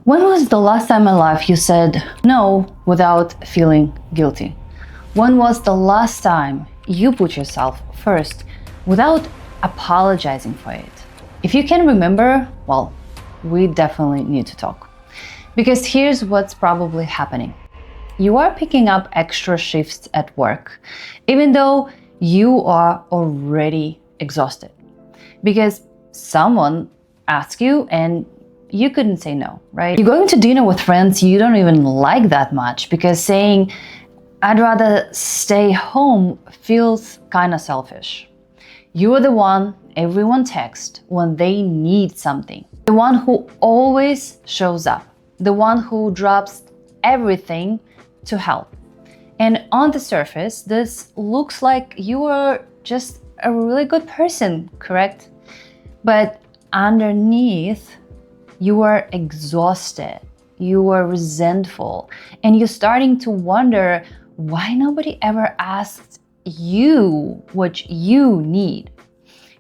When was the last time in life you said no without feeling guilty? When was the last time you put yourself first without apologizing for it? If you can remember, well, we definitely need to talk. Because here's what's probably happening. You are picking up extra shifts at work, even though you are already exhausted. Because someone asked you and you couldn't say no, right? You're going to dinner with friends you don't even like that much because saying, I'd rather stay home feels kind of selfish. You are the one everyone texts when they need something. The one who always shows up. The one who drops everything to help. And on the surface, this looks like you are just a really good person, correct? But underneath, you are exhausted, you are resentful, and you're starting to wonder why nobody ever asked you what you need.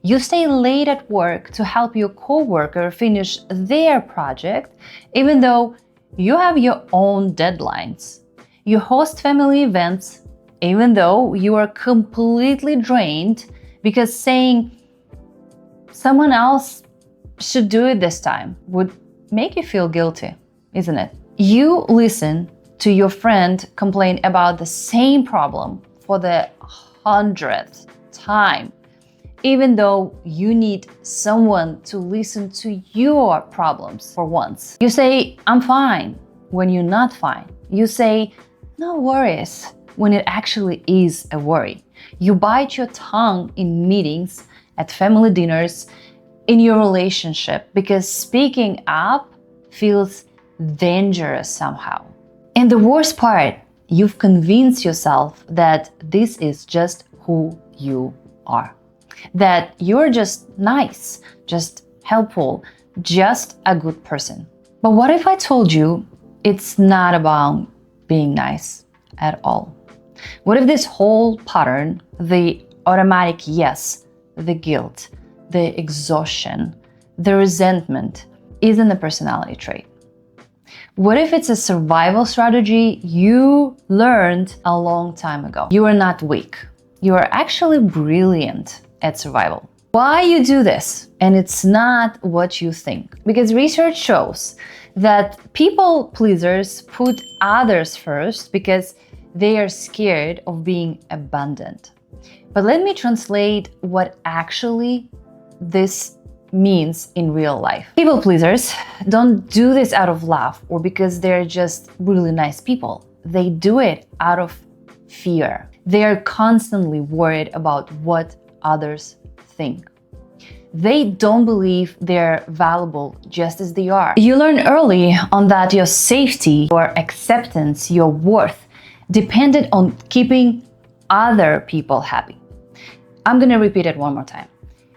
You stay late at work to help your coworker finish their project, even though you have your own deadlines. You host family events, even though you are completely drained because saying someone else should do it this time would make you feel guilty, isn't it? You listen to your friend complain about the same problem for the 100th time, even though you need someone to listen to your problems for once. You say, I'm fine, when you're not fine. You say, no worries, when it actually is a worry. You bite your tongue in meetings, at family dinners, in your relationship, because speaking up feels dangerous somehow. And the worst part, you've convinced yourself that this is just who you are. That you're just nice, just helpful, just a good person. But what if I told you it's not about being nice at all? What if this whole pattern, the automatic yes, the guilt, the exhaustion, the resentment, isn't a personality trait? What if it's a survival strategy you learned a long time ago? You are not weak. You are actually brilliant at survival. Why you do this? And it's not what you think. Because research shows that people pleasers put others first because they are scared of being abandoned. But let me translate what actually this means in real life. People pleasers don't do this out of love or because they're just really nice people. They do it out of fear. They are constantly worried about what others think. They don't believe they're valuable just as they are. You learn early on that your safety, your acceptance, your worth depended on keeping other people happy. I'm gonna repeat it one more time.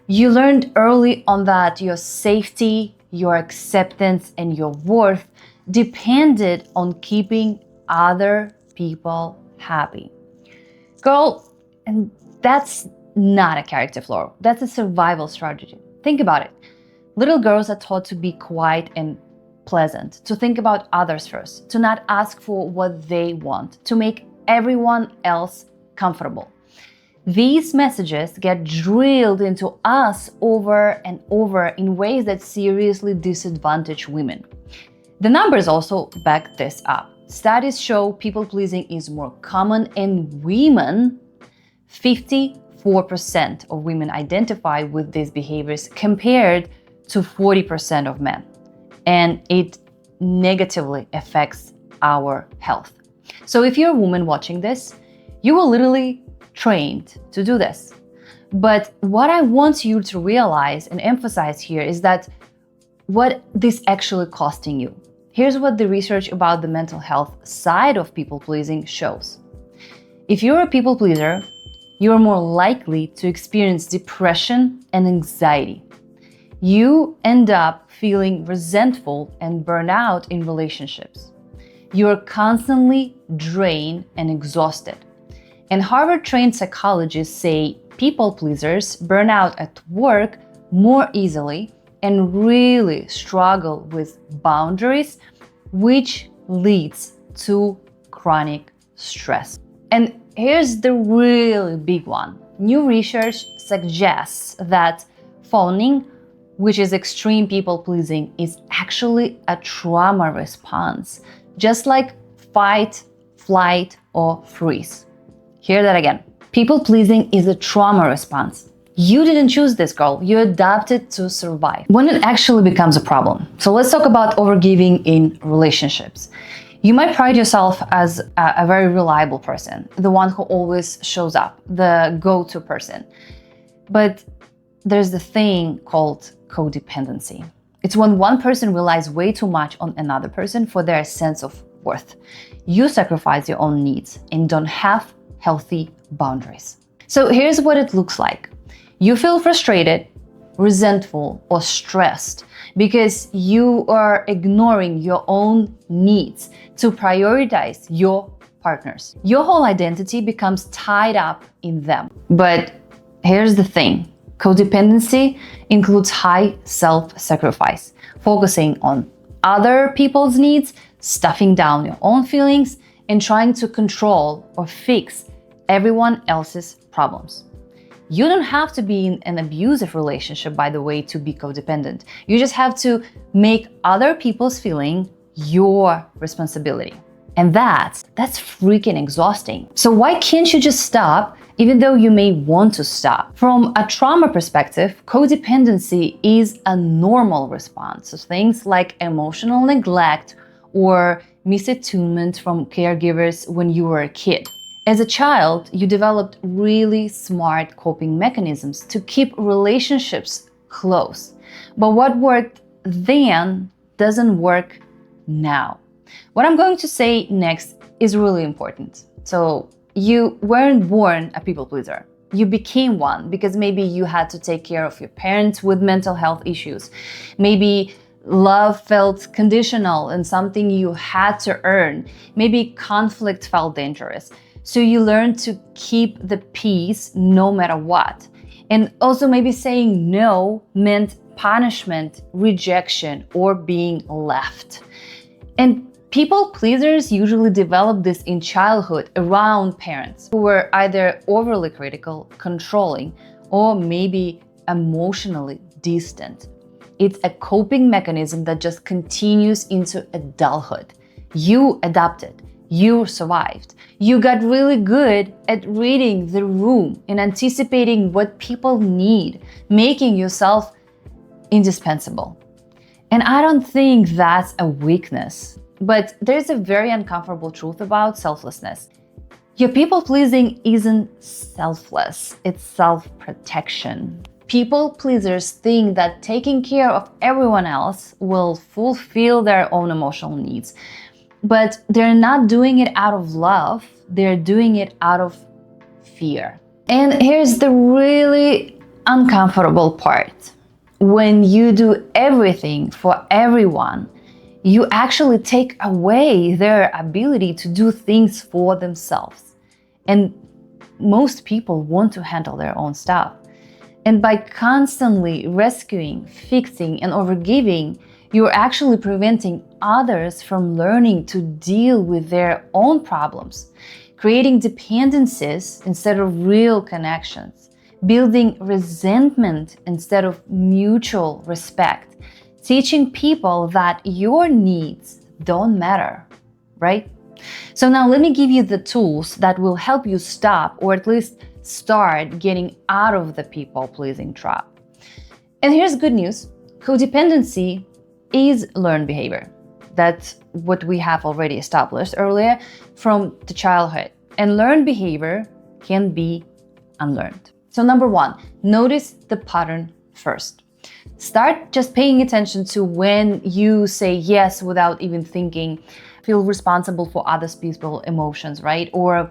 You learned early on that your safety, your acceptance, and your worth depended on keeping other people happy. Girl, and that's not a character flaw. That's a survival strategy. Think about it. Little girls are taught to be quiet and pleasant, to think about others first, to not ask for what they want, to make everyone else comfortable. These messages get drilled into us over and over in ways that seriously disadvantage women. The numbers also back this up. Studies show people-pleasing is more common in women. 54% of women identify with these behaviors compared to 40% of men. And it negatively affects our health. So if you're a woman watching this, you will literally trained to do this. But what I want you to realize and emphasize here is that what this actually costing you. Here's what the research about the mental health side of people pleasing shows. If you're a people pleaser, you're more likely to experience depression and anxiety. You end up feeling resentful and burnout in relationships. You're constantly drained and exhausted. And Harvard-trained psychologists say people pleasers burn out at work more easily and really struggle with boundaries which leads to chronic stress. And here's the really big one. New research suggests that phoning, which is extreme people pleasing, is actually a trauma response, just like fight, flight, or freeze. Hear that again. People pleasing is a trauma response. You didn't choose this, girl. You adapted to survive. When it actually becomes a problem. So let's talk about overgiving in relationships. You might pride yourself as a very reliable person, the one who always shows up, the go-to person. But there's the thing called codependency. It's when one person relies way too much on another person for their sense of worth. You sacrifice your own needs and don't have healthy boundaries. So here's what it looks like. You feel frustrated, resentful, or stressed because you are ignoring your own needs to prioritize your partners. Your whole identity becomes tied up in them. But here's the thing. Codependency includes high self-sacrifice, focusing on other people's needs, stuffing down your own feelings, and trying to control or fix everyone else's problems. You don't have to be in an abusive relationship, by the way, to be codependent. You just have to make other people's feeling your responsibility. And that's freaking exhausting. So why can't you just stop, even though you may want to stop? From a trauma perspective, codependency is a normal response to things like emotional neglect or misattunement from caregivers when you were a kid. As a child, you developed really smart coping mechanisms to keep relationships close. But what worked then doesn't work now. What I'm going to say next is really important. So you weren't born a people pleaser. You became one because maybe you had to take care of your parents with mental health issues. Maybe love felt conditional and something you had to earn. Maybe conflict felt dangerous. So you learned to keep the peace no matter what. And also maybe saying no meant punishment, rejection, or being left. And people pleasers usually develop this in childhood around parents who were either overly critical, controlling, or maybe emotionally distant. It's a coping mechanism that just continues into adulthood. You adapted. You survived. You got really good at reading the room and anticipating what people need, making yourself indispensable. And I don't think that's a weakness, but there's a very uncomfortable truth about selflessness. Your people-pleasing isn't selfless, it's self-protection. People pleasers think that taking care of everyone else will fulfill their own emotional needs. But they're not doing it out of love, they're doing it out of fear. And here's the really uncomfortable part. When you do everything for everyone, you actually take away their ability to do things for themselves. And most people want to handle their own stuff. And by constantly rescuing, fixing, and overgiving, you're actually preventing others from learning to deal with their own problems, creating dependencies instead of real connections, building resentment instead of mutual respect, teaching people that your needs don't matter, right? So now let me give you the tools that will help you stop, or at least start getting out of the people-pleasing trap. And here's good news. Codependency is learned behavior. That's what we have already established earlier from the childhood. And learned behavior can be unlearned. So number one, notice the pattern first. Start just paying attention to when you say yes without even thinking, feel responsible for other people's emotions, right? Or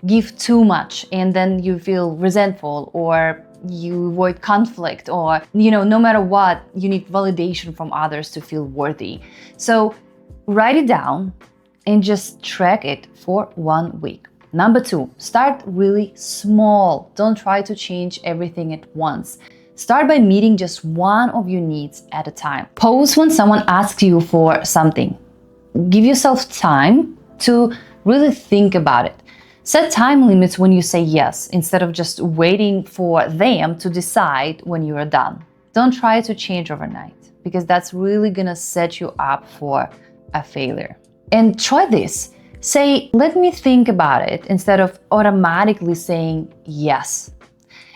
give too much and then you feel resentful, or you avoid conflict, or, no matter what, you need validation from others to feel worthy. So write it down and just track it for 1 week. Number two, start really small. Don't try to change everything at once. Start by meeting just one of your needs at a time. Pause when someone asks you for something. give yourself time to really think about it. Set time limits when you say yes, instead of just waiting for them to decide when you are done. Don't try to change overnight, because that's really gonna set you up for a failure. And try this. Say, let me think about it, instead of automatically saying yes.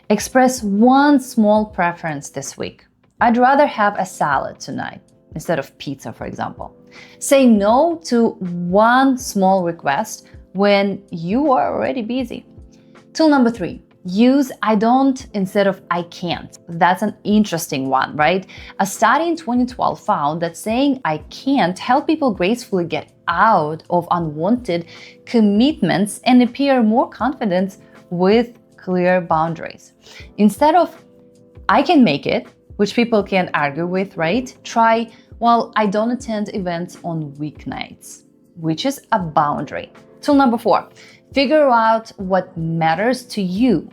Express one small preference this week. I'd rather have a salad tonight instead of pizza, for example. Say no to one small request when you are already busy. Tool number 3. Use I don't instead of I can't. That's an interesting one, right? A study in 2012 found that saying I can't helped people gracefully get out of unwanted commitments and appear more confident with clear boundaries. Instead of I can make it, which people can argue with, right? Try, well, I don't attend events on weeknights, which is a boundary. Tool number 4. Figure out what matters to you.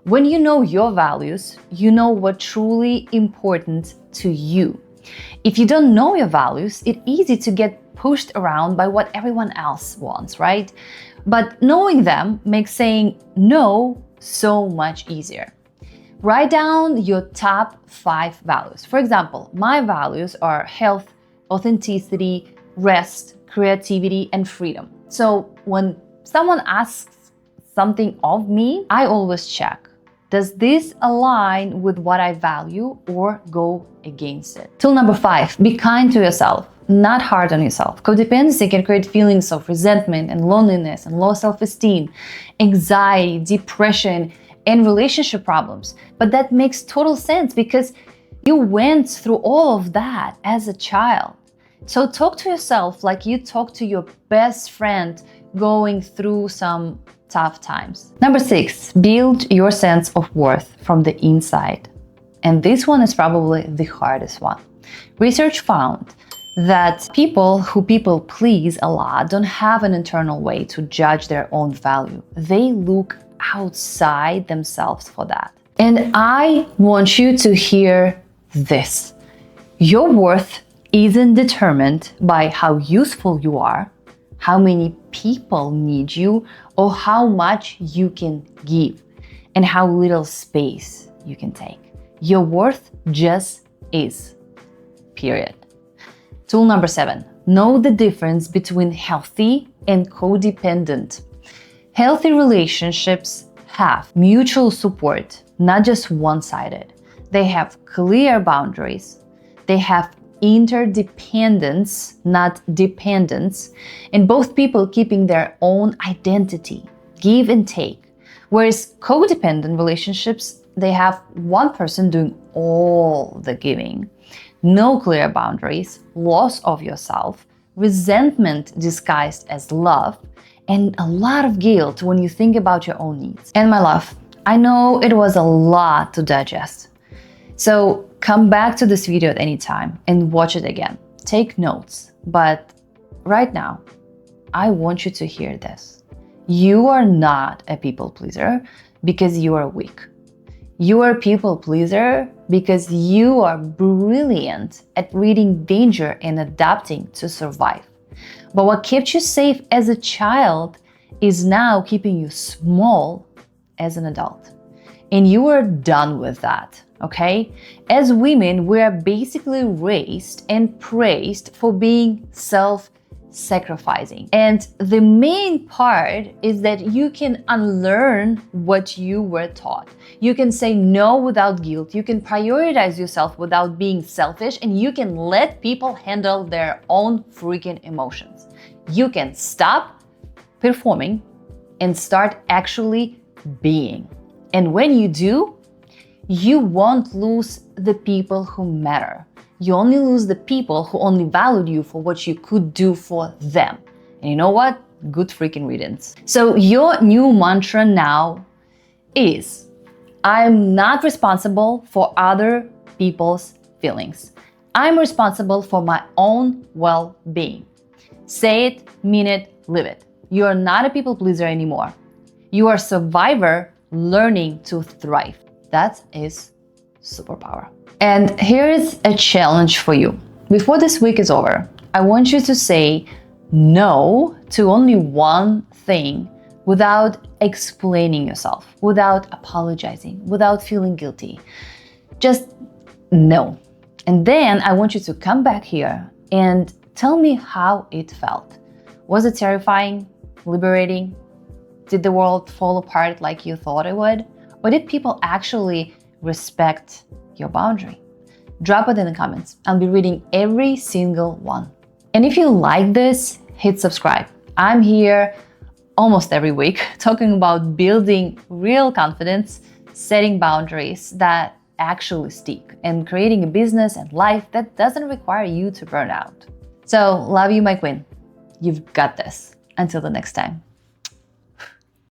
When you know your values, you know what's truly important to you. If you don't know your values, it's easy to get pushed around by what everyone else wants, right? But knowing them makes saying no so much easier. Write down your top 5 values. For example, my values are health, authenticity, rest, creativity, and freedom. So when someone asks something of me, I always check, does this align with what I value or go against it? Tool number 5, be kind to yourself, not hard on yourself. Codependency can create feelings of resentment and loneliness and low self-esteem, anxiety, depression, and relationship problems. But that makes total sense because you went through all of that as a child. So talk to yourself like you talk to your best friend going through some tough times. Number 6, build your sense of worth from the inside. And this one is probably the hardest one. Research found that people who people please a lot don't have an internal way to judge their own value. They look outside themselves for that. And I want you to hear this. Your worth isn't determined by how useful you are, how many people need you, or how much you can give, and how little space you can take. Your worth just is, period. Tool number 7, know the difference between healthy and codependent. Healthy relationships have mutual support, not just one-sided. They have clear boundaries. They have interdependence, not dependence, and both people keeping their own identity, give and take. Whereas codependent relationships, they have one person doing all the giving, no clear boundaries, loss of yourself, resentment disguised as love, and a lot of guilt when you think about your own needs. And my love, I know it was a lot to digest. So come back to this video at any time and watch it again. Take notes. But right now, I want you to hear this. You are not a people pleaser because you are weak. You are a people pleaser because you are brilliant at reading danger and adapting to survive. But what kept you safe as a child is now keeping you small as an adult. And you are done with that, okay? As women, we are basically raised and praised for being self-sacrificing. And the main part is that you can unlearn what you were taught. You can say no without guilt. You can prioritize yourself without being selfish, and you can let people handle their own freaking emotions. You can stop performing and start actually being. And when you do, you won't lose the people who matter. You only lose the people who only valued you for what you could do for them. And you know what? Good freaking riddance. So your new mantra now is, I'm not responsible for other people's feelings. I'm responsible for my own well-being. Say it, mean it, live it. You are not a people pleaser anymore. You are a survivor learning to thrive. That is superpower. And here is a challenge for you. Before this week is over, I want you to say no to only one thing without explaining yourself, without apologizing, without feeling guilty. Just no. And then I want you to come back here and tell me how it felt. Was it terrifying, liberating? Did the world fall apart like you thought it would? Or did people actually respect your boundary? Drop it in the comments. I'll be reading every single one. And if you like this, hit subscribe. I'm here almost every week talking about building real confidence, setting boundaries that actually stick, and creating a business and life that doesn't require you to burn out. So, love you, my queen. You've got this. Until the next time.